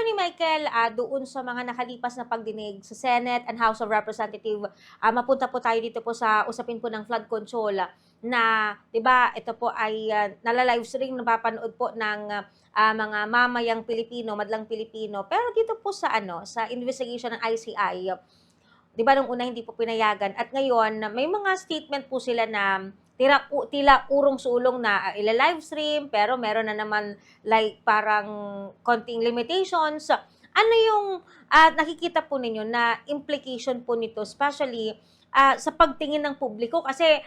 Attorney Michael, doon sa mga nakalipas na pagdinig sa Senate and House of Representatives, mapunta po tayo dito po sa usapin po ng flood control na, 'di ba, ito po ay nala-live stream, napapanood po ng mga mamayang Pilipino, madlang Pilipino. Pero dito po sa sa investigation ng ICI, 'di ba nung una hindi po pinayagan at ngayon may mga statement po sila na tila urong-sulong na ila-live stream pero meron na naman like parang konting limitations. Ano yung nakikita po ninyo na implication po nito especially sa pagtingin ng publiko kasi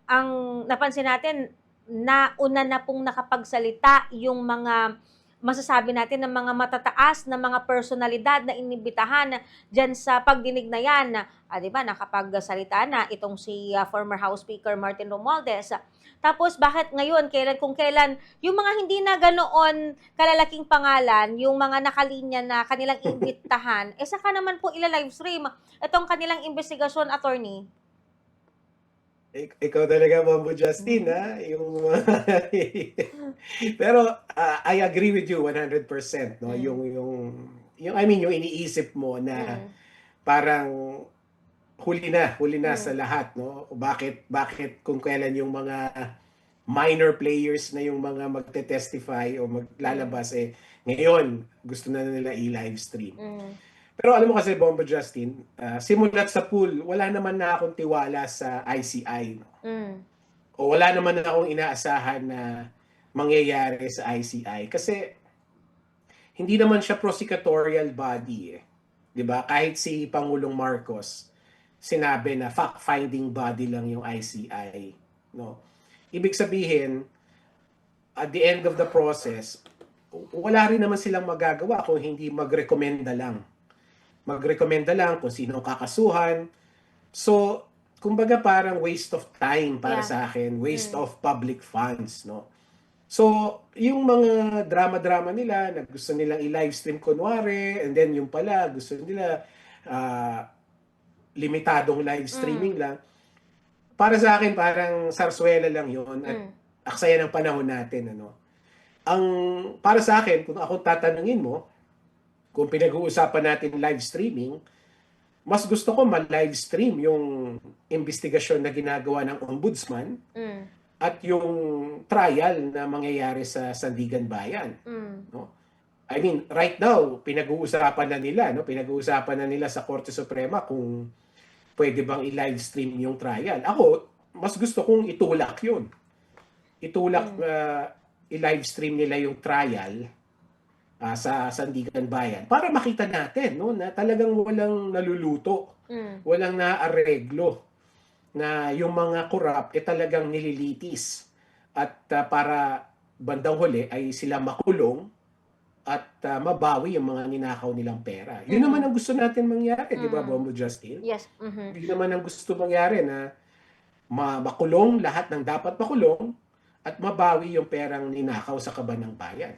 ang napansin natin nauna na pong nakapagsalita yung mga masasabi natin ng mga matataas na mga personalidad na inibitahan diyan sa pagdinig na yan. 'Di ba, nakapagsalita na itong si former House Speaker Martin Romualdez. Tapos bakit ngayon, kung kailan, yung mga hindi na ganoon kalalaking pangalan, yung mga nakalinya na kanilang imbitahan, saka naman po ila-live stream itong kanilang investigasyon, attorney. Ikaw talaga, Mambo Justin, ha? Yung pero I agree with you 100%, no? Yung I mean, yung iniisip mo na parang huli na sa lahat, no? Bakit kung kailan yung mga minor players na yung mga magte-testify o maglalabas ngayon gusto na nila i-live stream. Pero alam mo kasi, Bombo Justin, simulat sa pool, wala naman na akong tiwala sa ICI. No? O wala naman na akong inaasahan na mangyayari sa ICI. Kasi hindi naman siya prosecutorial body. Diba? Kahit si Pangulong Marcos, sinabi na fact-finding body lang yung ICI. No? Ibig sabihin, at the end of the process, wala rin naman silang magagawa kung hindi magrekomenda lang. Magrekomenda lang kung sino ang kakasuhan. So, kumbaga parang waste of time para sa akin, waste of public funds, no? So, yung mga drama-drama nila, na gusto nilang i-live stream kunwari, and then yung pala, gusto nila limitadong live streaming lang. Para sa akin, parang sarswela lang yun at aksaya ng panahon natin, ano? Ang, para sa akin, kung ako tatanungin mo, kung pinag-uusapan natin live streaming, mas gusto ko ma-live stream yung investigasyon na ginagawa ng ombudsman at yung trial na mangyayari sa Sandigan Bayan. No? I mean, right now, pinag-uusapan na nila, no? Pinag-uusapan na nila sa Korte Suprema kung pwede bang i-live stream yung trial. Ako, mas gusto kong itulak yun. Itulak, i-live stream nila yung trial sa Sandigan Bayan para makita natin, no, na talagang walang naluluto, walang naareglo, na yung mga korap talagang nililitis at para bandang huli ay sila makulong at mabawi yung mga ninakaw nilang pera. Yun naman ang gusto natin mangyari, di ba, Bombo Justin? Yes. Yun naman ang gusto mangyari, na makulong lahat ng dapat makulong at mabawi yung perang ninakaw sa kaban ng bayan.